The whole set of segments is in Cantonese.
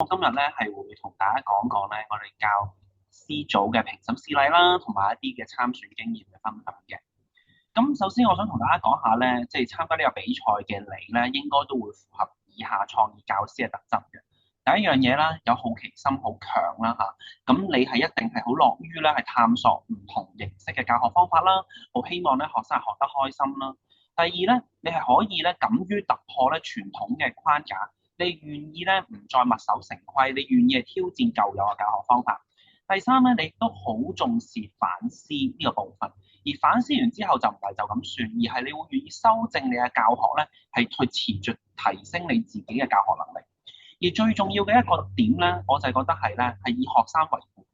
我今日咧係會同大家講講咧，我哋教 C 組嘅評審事例啦，同埋一啲嘅參選經驗嘅分享嘅。咁首先我想同大家講下咧，即係參加呢個比賽嘅你咧，應該都會符合以下創意教師嘅特質嘅。第一樣嘢啦，有好奇心好強啦嚇，咁你係一定係好樂於咧係探索唔同形式嘅教學方法啦，好希望咧學生係學得開心啦。第二咧，你係可以咧敢於突破咧傳統嘅框架。你願意咧唔再墨守成規，你願意係挑戰舊有嘅教學方法。第三咧，你都好重視反思呢個部分，而反思完之後就唔係就咁算，而係你會願意修正你嘅教學咧，係去持續提升你自己嘅教學能力。而最重要嘅一個點咧，我就係覺得係咧，係以學生為本。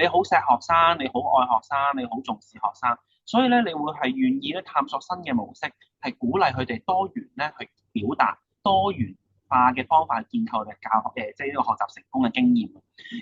你好錫學生，你好愛學生，你好重視學生，所以咧，你會係願意咧探索新嘅模式，係鼓勵佢哋多元咧去表達多元化嘅方法建構嘅教學即係呢個學習成功嘅經驗。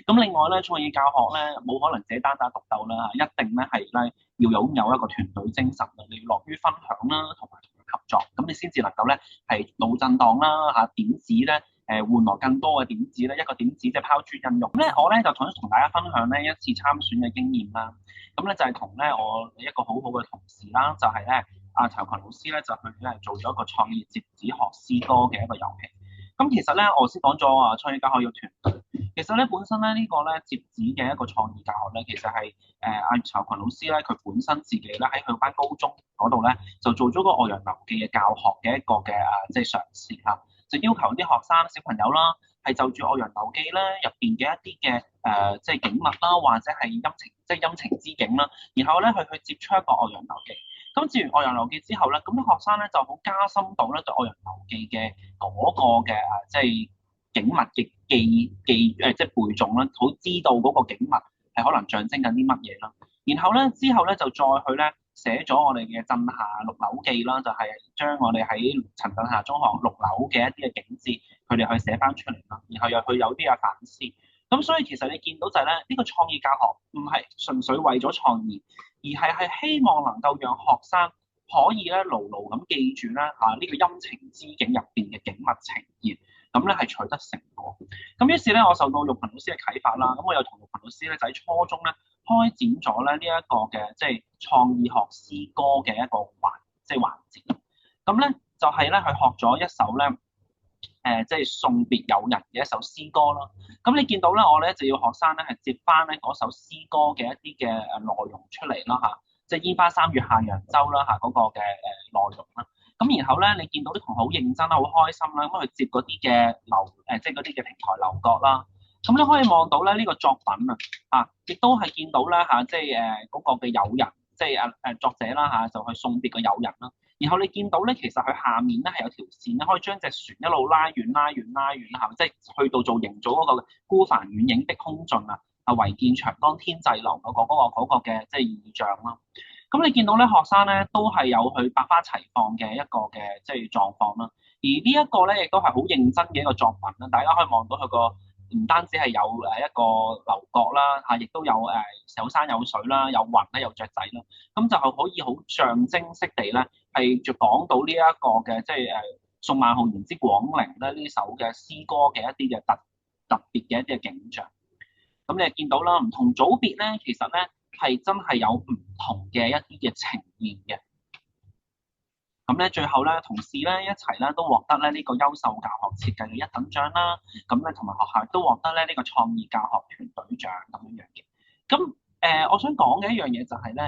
咁另外咧，創意教學咧冇可能自己單打獨鬥啦，一定咧係咧要擁有一個團隊精神啦，你要樂於分享啦，同埋同人合作，咁你先至能夠咧係腦震盪啦嚇點子咧換來更多嘅點子咧，一個點子即係拋諸應用。咁咧我咧就想同大家分享咧一次參選嘅經驗啦。咁咧就係同咧我一個好好嘅同事啦，就係咧阿陳群老師咧就去咧做咗一個創意折紙學詩歌嘅一個遊戲。咁其實咧，我先講咗啊，創意教學要團隊。其實咧，本身咧呢個咧摺紙嘅一個創意教學咧，其實係阿曹群老師咧，佢本身自己咧喺佢班高中嗰度咧，就做咗個《岳陽樓記》嘅教學嘅一個嘅即係嘗試嚇，就要求啲學生小朋友啦，係就住《岳陽樓記》咧入邊嘅一啲嘅即係景物啦，或者係陰晴即係陰晴之景啦，然後咧去接出一個《岳陽樓記》。咁接完《岳陽樓記》之後咧，咁啲學生咧就好加深到咧對《岳陽樓記》嘅嗰個嘅即係景物嘅即係背誦啦，好知道嗰個景物係可能象徵緊啲乜嘢啦。然後咧之後咧就再去咧寫咗我哋嘅震夏六樓記啦，就係將我哋喺陳震夏中學六樓嘅一啲嘅景緻，佢哋去寫翻出嚟啦。然後又去有啲嘅反思。咁所以其實你見到就係咧，呢個創意教學唔係純粹為咗創意，而係希望能夠讓學生可以咧牢牢咁記住咧呢個陰晴之境入邊嘅景物呈現，咁咧係取得成果。咁於是咧，我受到玉群老師嘅啟發啦，咁我又同玉群老師咧就喺初中咧開展咗咧呢一個嘅即係創意學詩歌嘅一個環節。咁咧就係咧去學咗一首咧即係送別友人嘅一首詩歌啦。咁你見到咧，我咧就要學生咧係接翻咧嗰首詩歌嘅一啲嘅內容出嚟啦嚇，即係煙花三月下揚州啦嚇嗰個嘅內容啦。咁然後咧，你見到啲同學好認真啦，好開心啦，咁去接嗰啲嘅即係嗰啲嘅平台樓閣啦。咁你可以望到咧呢個作品亦都係見到咧即係嗰個嘅友人，即係作者啦就去送別個友人啦。然後你見到咧，其實佢下面咧係有條線咧，可以將隻船一路拉遠、拉遠、拉遠啦，即係去到做營造嗰個孤帆遠影碧空盡唯見長江天際流嗰個嘅即係意象啦。咁你見到咧，學生咧都係有去百花齊放嘅一個嘅即係狀況啦。而呢一個咧，亦都係好認真嘅一個作品啦。大家可以望到佢個唔單止係有一個樓閣啦，亦都有有山有水啦，有雲啦，有雀仔啦。咁就係可以好象徵式地咧，係就講到呢一個嘅即係送萬號言之廣陵咧呢首嘅詩歌嘅一啲嘅特別嘅一啲嘅景象。咁你就見到啦，唔同組別咧，其實咧係真係有唔同嘅一啲嘅呈現嘅。咁咧最後咧，同事咧一齊咧都獲得咧呢個優秀教學設計嘅一等獎啦。咁咧同埋學校都獲得咧呢個創意教學團隊獎咁樣樣嘅。咁我想講嘅一樣嘢就係咧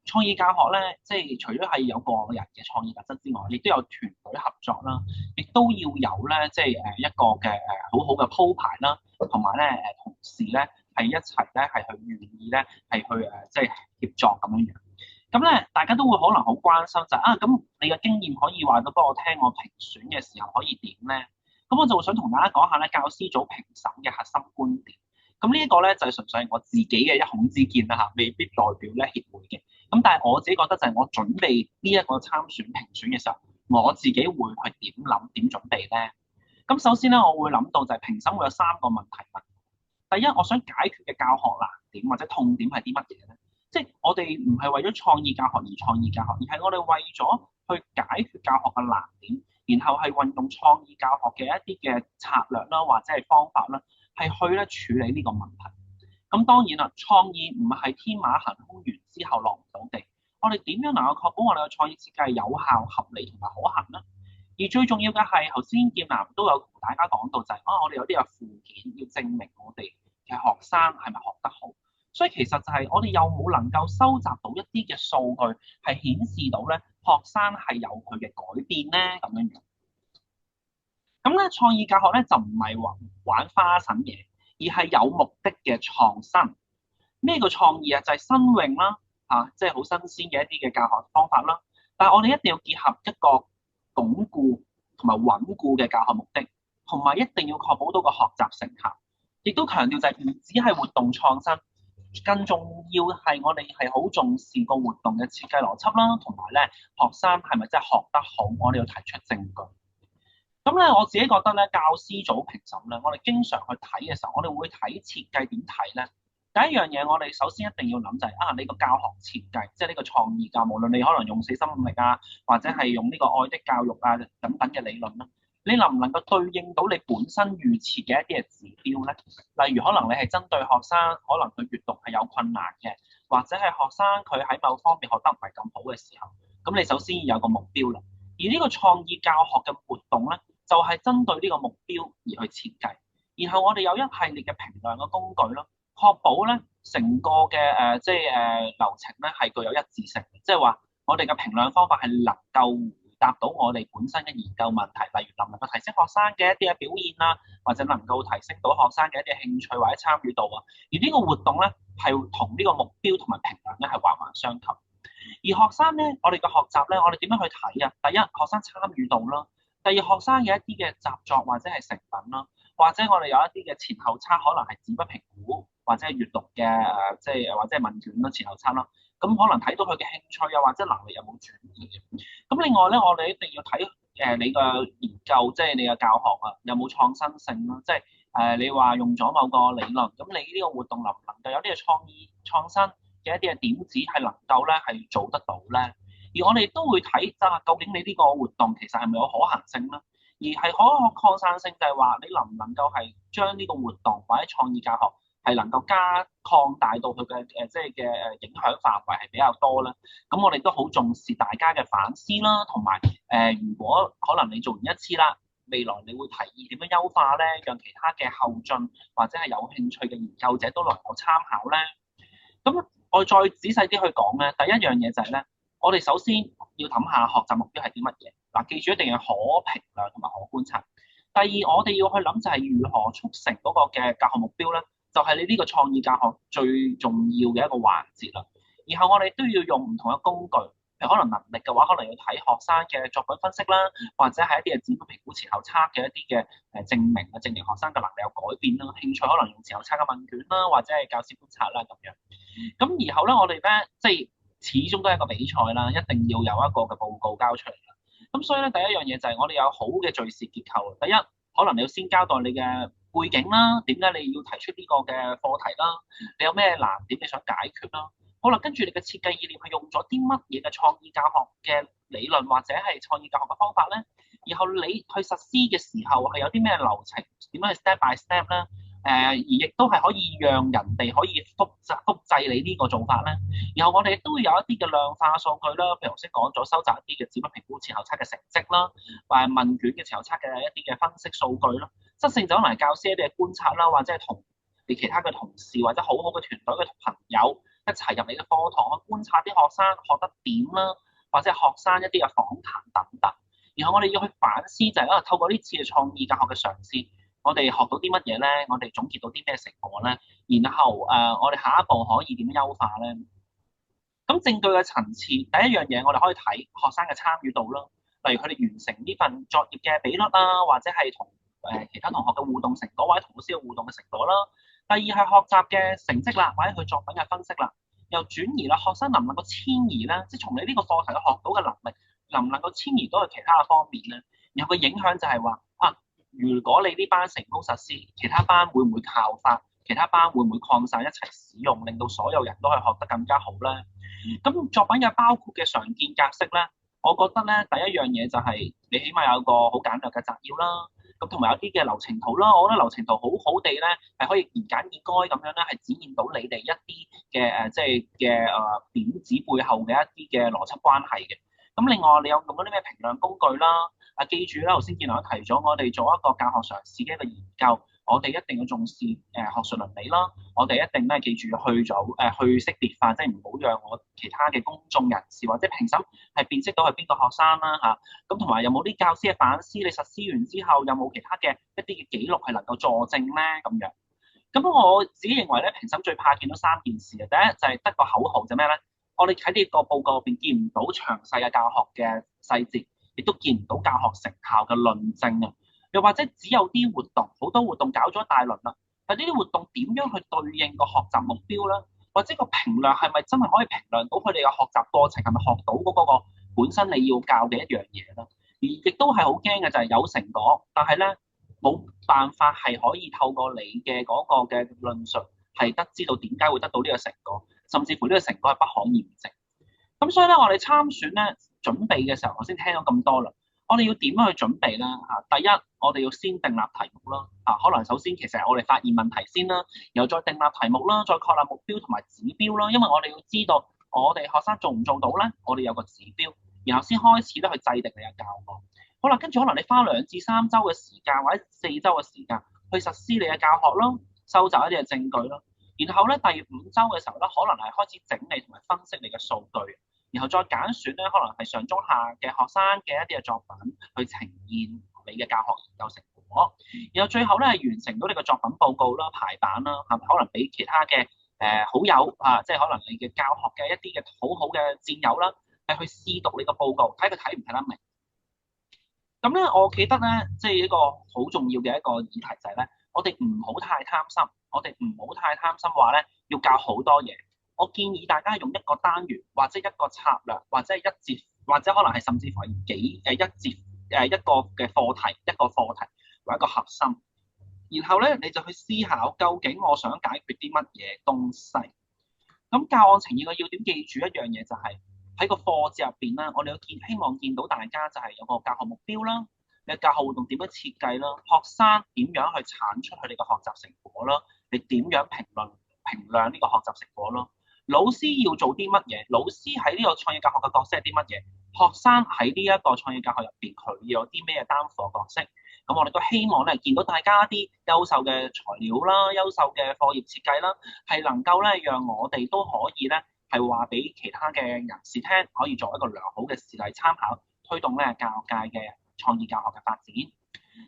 創意教學咧，即係除咗係有個人嘅創意特質之外，亦都有團隊合作啦，亦都要有咧即係一個嘅好好嘅鋪排啦，同埋咧同事咧係一齊咧係去願意咧係去即係協作咁樣樣。咁咧，大家都會可能好關心就係咁你嘅經驗可以話到俾我聽，我評選嘅時候可以點咧？咁我就會想同大家講下咧，教師組評審嘅核心觀點。咁呢一個咧就係純粹係我自己嘅一孔之見啦嚇，未必代表咧協會嘅。咁但係我自己覺得就係我準備呢一個參選評選嘅時候，我自己會去點諗點準備咧？咁首先咧，我會諗到就係評審會有3個問題問。第一，我想解決嘅教學難點或者痛點係啲乜嘢咧？即係我哋唔係為咗創意教學而創意教學，而係我哋為咗去解決教學嘅難點，然後係運用創意教學嘅一啲嘅策略啦，或者係方法啦，係去咧處理呢個問題。咁當然啦，創意唔係天馬行空完之後落唔到地。我哋點樣能夠確保我哋嘅創意設計係有效、合理同埋可行呢？而最重要嘅係，頭先劍南都有同大家講到就係、我哋有啲嘅附件要證明我哋嘅學生係咪學得好。所以其實就係我哋有冇能夠收集到一啲嘅數據，係顯示到咧學生係有佢嘅改變咧咁樣樣。咁咧創意教學咧就唔係話玩花神嘢，而係有目的嘅創新。咩叫創意啊？就係新穎啦，即係好新鮮嘅一啲嘅教學方法啦。但係我哋一定要結合一個鞏固同埋穩固嘅教學目的，同埋一定要確保到個學習成效。亦都強調就係唔只係活動創新，更重要係我哋係好重視個活動嘅設計邏輯啦，同埋咧學生係咪真係學得好，我哋要提出證據。咁咧我自己覺得咧教師組評審咧，我哋經常去睇嘅時候，我哋會睇設計點睇咧。第一樣嘢，我哋首先一定要諗就係你個教學設計，即係呢個創意教，無論你可能用四心五力啊，或者係用呢個愛的教育啊等等嘅理論啦，你能唔能夠對應到你本身預設嘅一啲嘅指標咧？例如可能你係針對學生，可能佢閱讀係有困難嘅，或者係學生佢喺某方面學得唔係咁好嘅時候，咁你首先要有個目標啦。而呢個創意教學嘅活動咧，就係針對呢個目標而去設計，然後我哋有一系列嘅評量嘅工具咯。確保咧成個嘅流程咧係具有一致性，即係話我哋嘅評量方法係能夠回答到我哋本身嘅研究問題，例如能唔能夠提升學生嘅一啲嘅表現啦，或者能夠提升到學生嘅一啲興趣或者參與度啊。而呢個活動咧係同呢個目標同埋評量咧係環環相扣。而學生咧，我哋嘅學習咧，我哋點樣去睇啊？第一，學生參與度啦；第二，學生嘅一啲嘅習作或者係成品啦，或者我哋有一啲嘅前後測，可能係紙筆評估。或者係閱讀嘅或者係問卷啦、前後測啦，咁可能睇到佢嘅興趣啊，或者能力有冇轉移嘅。咁另外咧，我哋一定要睇你嘅研究，即係你嘅教學啊，有冇創新性啦。即係你話用咗某個理論，咁你呢個活動能唔能夠有啲嘅創意創新嘅一啲嘅點子係能夠咧係做得到咧？而我哋都會睇究竟你呢個活動其實係咪有可行性咧？而係可擴散性就係話你能唔能夠係將呢個活動或者創意教學係能夠擴大到佢嘅影響範圍係比較多咧，咁我哋都好重視大家嘅反思啦，同埋如果可能你做完一次啦，未來你會提議點樣優化咧，讓其他嘅後進或者係有興趣嘅研究者都能夠參考咧。咁我再仔細啲去講咧，第一樣嘢就係咧，我哋首先要諗下學習目標係啲乜嘢嗱，記住一定係可評量同埋可觀察。第二，我哋要去諗就係如何促成嗰個嘅教學目標咧。就係你呢個創意教學最重要嘅一個環節啦。然後我哋都要用唔同嘅工具，譬如可能能力嘅話，可能要睇學生嘅作品分析啦，或者係一啲嘅指標評估前後測嘅一啲嘅證明啊，證明學生嘅能力有改變啦。興趣可能用前後測嘅問卷啦，或者係教師觀察啦咁樣。咁然後咧，我哋咧始終都係一個比賽啦，一定要有一個嘅報告交出嚟啦。咁所以咧，第一樣嘢就係我哋有好嘅敘事結構。第一，可能你要先交代你嘅背景啦，點解你要提出呢個嘅課題啦？你有咩難點你想解決啦？好啦，跟住你嘅設計意念係用咗啲乜嘢嘅創意教學嘅理論或者係創意教學嘅方法咧？然後你去實施嘅時候係有啲咩流程？點樣去 step by step 咧？而亦都係可以讓人哋可以複製你呢個做法咧。然後我哋亦都會有一啲嘅量化數據啦，譬如頭先講咗收集一啲嘅指標評估前後測嘅成績啦，或係問卷嘅前後測嘅一啲嘅分析數據啦。質性就可能係教師一啲嘅觀察啦，或者係同你其他嘅同事或者好好嘅團隊嘅朋友一齊入你嘅課堂去觀察啲學生學得點啦，或者係學生一啲嘅訪談等等。然後我哋要去反思就係透過呢次嘅創意教學嘅嘗試，我哋學到啲乜嘢咧？我哋總結到啲咩成果咧？然後我哋下一步可以點樣優化咧？咁證據嘅層次，第一樣嘢我哋可以睇學生嘅參與度啦，例如佢哋完成呢份作業嘅比率啦，或者係同其他同學嘅互動成果，或者同老師嘅互動嘅成果啦。第二係學習嘅成績啦，或者佢作品嘅分析啦，又轉移啦，學生能唔能夠遷移咧？即係從你呢個課題學到嘅能力，能唔能夠遷移到去其他嘅方面咧？然後個影響就係話如果你呢班成功實施，其他班會唔會效法？其他班會唔會擴散一齊使用，令到所有人都可以學得更加好咧？咁作品嘅包括嘅常見格式咧，我覺得咧第一樣嘢就係你起碼有個好簡略嘅摘要啦，咁同埋有啲嘅流程圖啦，我覺得流程圖好好地咧係可以言簡意賅咁樣咧，係展現到你哋一啲嘅即係嘅點子背後嘅一啲嘅邏輯關係嘅。咁另外你有用嗰啲咩評量工具啦？記住啦，頭先建良都提咗，我哋做一個教學嘗試嘅一個研究，我哋一定要重視學術倫理啦。我哋一定咧記住去識別化，即係唔好讓我其他嘅公眾人士或者評審係辨識到係邊個學生啦嚇。咁同埋有冇啲教師嘅反思？你實施完之後有冇其他嘅一啲嘅記錄係能夠佐證咧？咁樣。咁我自己認為咧，評審最怕見到三件事嘅。第一就係得個口號，就咩咧？我哋喺呢個報告入邊見唔到詳細嘅教學嘅細節，亦都見唔到教學成效嘅論證啊。又或者只有啲活動，好多活動搞咗一大輪啦，但呢啲活動點樣去對應個學習目標咧？或者個評量係咪真係可以評量到佢哋嘅學習過程係咪學到嗰個本身你要教嘅一樣嘢咧？而亦都係好驚嘅就係有成果，但係咧冇辦法係可以透過你嘅嗰個嘅論述係得知道點解會得到呢個成果，甚至乎呢個成果係不可驗證。咁所以咧，我哋參選咧準備嘅時候，我先聽咗咁多啦。我哋要點樣去準備咧？第一，我哋要先訂立題目啦。可能首先其實係我哋發現問題先啦，然後再訂立題目啦，再確立目標同埋指標啦。因為我哋要知道我哋學生做唔做到咧，我哋有個指標，然後先開始咧去制定你嘅教學。好啦，跟住可能你花2至3週嘅時間或者4週嘅時間去實施你嘅教學咯，收集一啲嘅證據咯。然後咧第5週嘅時候咧，可能係開始整理同埋分析你嘅數據。然後再揀選咧，可能係上中下嘅學生嘅一啲嘅作品去呈現你嘅教學研究成果。然後最後咧係完成到你嘅作品報告啦、排版啦，係咪可能俾其他嘅好友即係可能你嘅教學嘅一啲嘅好好嘅戰友啦，係去試讀你個報告，睇佢睇唔睇得明。咁咧，我記得咧，即係一個好重要嘅一個議題就係咧，我哋唔好太貪心，我哋唔好太貪心話咧要教好多嘢。我建議大家用一個單元或者一個策略或者係一節或者可能係甚至乎係一節一個嘅課題一個課題為一個核心，然後咧你就去思考究竟我想解決啲乜嘢東西。咁教案呈現嘅要點，記住一樣嘢就係喺個課節入邊啦，我哋要希望見到大家就係有個教學目標啦，你嘅教學活動點樣設計啦，學生點樣去產出佢哋嘅學習成果啦，你點樣評量呢個學習成果咯。老師要做啲乜嘢？老師喺呢個創意教學嘅角色係啲乜嘢？學生喺呢一個創意教學入邊，佢有啲咩擔負嘅角色？咁我哋都希望咧見到大家啲優秀嘅材料啦、優秀嘅課業設計啦，係能夠咧讓我哋都可以咧係話俾其他嘅人士聽，可以作一個良好嘅事例參考，推動咧教育界嘅創意教學嘅發展。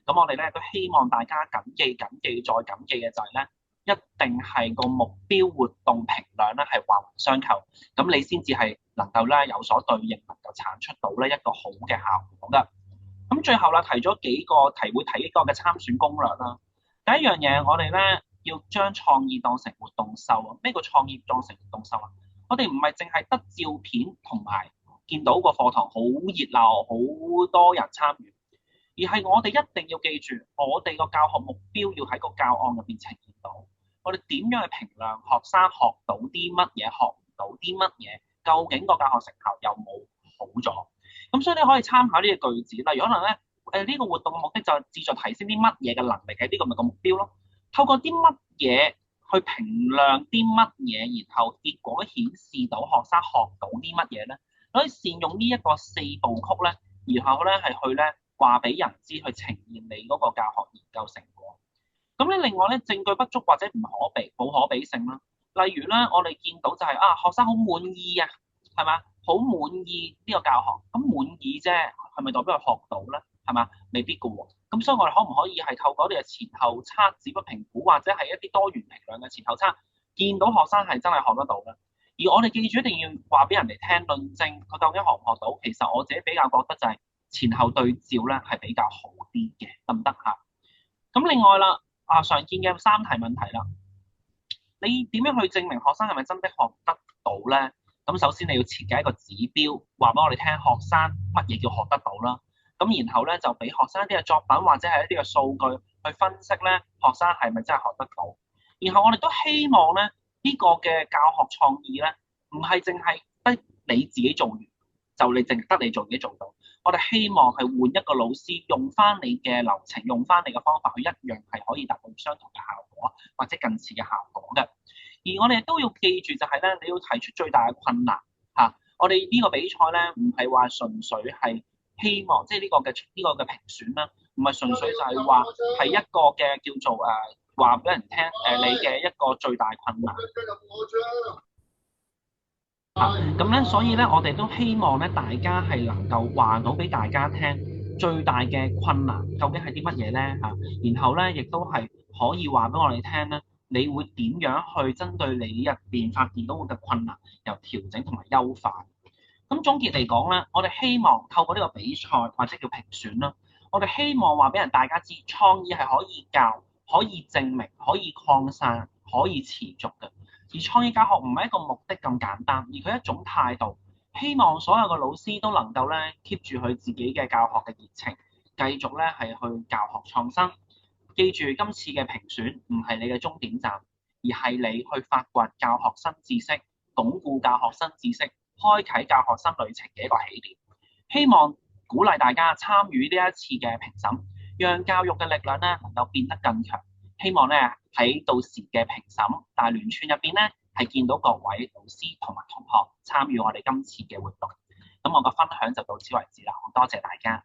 咁我哋咧都希望大家謹記再謹記嘅就係咧，一定係個目標活動評量咧係環環相扣，咁你先至係能夠咧有所對應，能夠產出到咧一個好嘅效果㗎。咁最後啦，提咗幾個會提呢個嘅參選攻略啦。第一樣嘢，我哋咧要將創意當成活動秀啊。咩叫創意當成活動秀啊？我哋唔係淨係得照片同埋見到個課堂好熱鬧，好多人參與，而係我哋一定要記住，我哋個教學目標要喺個教案入邊呈現到。我哋點樣去評量學生學到啲乜嘢，學唔到啲乜嘢？究竟個教學成效有冇好咗？咁所以你可以參考呢個句子，例如可能咧呢個活動嘅目的就係旨在提升啲乜嘢嘅能力，係呢個咪個目標咯。透過啲乜嘢去評量啲乜嘢，然後結果顯示到學生學到啲乜嘢咧，可以善用呢一個4部曲咧，然後咧係去咧話俾人知，去呈現你嗰個教學研究成果。咁咧另外咧證據不足或者冇可比性啦。例如咧我哋見到就係學生好滿意啊，係嘛？好滿意呢個教學，咁滿意啫，係咪代表佢學到咧？係嘛？未必㗎喎。咁所以我哋可唔可以係透過啲嘅前後測指標評估，或者係一啲多元評量嘅前後測，見到學生係真係學得到嘅？而我哋記住一定要話俾人哋聽，論證佢究竟學唔學到。其實我自己比較覺得就係前後對照咧係比較好啲嘅，得唔得嚇？咁另外啦，常見嘅3題問題啦，你點樣去證明學生係咪真的學得到咧？咁首先你要設計一個指標，話俾我哋聽學生乜嘢叫學得到啦。咁然後咧就俾學生一啲嘅作品或者係一啲嘅數據去分析咧，學生係咪真係學得到？然後我哋都希望咧呢個嘅教學創意咧，唔係淨係得你自己做完，就你淨得你自己做到。我哋希望係換一個老師，用翻你嘅流程，用翻你嘅方法，去一樣係可以達到相同嘅效果，或者近似嘅效果嘅。而我哋都要記住就係咧，你要提出最大嘅困難嚇。我哋呢個比賽咧，唔係話純粹係希望，即係呢個嘅評選啦，唔係純粹就係話係一個嘅叫做話俾人聽你嘅一個最大困難。咁咧，所以咧，我哋都希望咧，大家係能夠話到俾大家聽，最大嘅困難究竟係啲乜嘢咧嚇？然後咧，亦都係可以話俾我哋聽咧，你會點樣去針對你入邊發現到嘅困難，由調整同埋優化。咁總結嚟講咧，我哋希望透過呢個比賽或者叫評選啦，我哋希望話俾人大家知，創意係可以教、可以證明、可以擴散、可以持續嘅。而創意教學唔係一個目的咁簡單，而佢係一種態度。希望所有嘅老師都能夠咧 keep 住佢自己嘅教學嘅熱情，繼續咧係去教學創新。記住今次嘅評選唔係你嘅終點站，而係你去發掘教學新知識、鞏固教學新知識、開啟教學新旅程嘅一個起點。希望鼓勵大家參與呢一次嘅評審，讓教育嘅力量咧能夠變得更強。希望咧喺到時嘅評審大聯串入邊咧，係見到各位老師同埋同學參與我哋今次嘅活動。咁我個分享就到此為止啦，好多謝大家。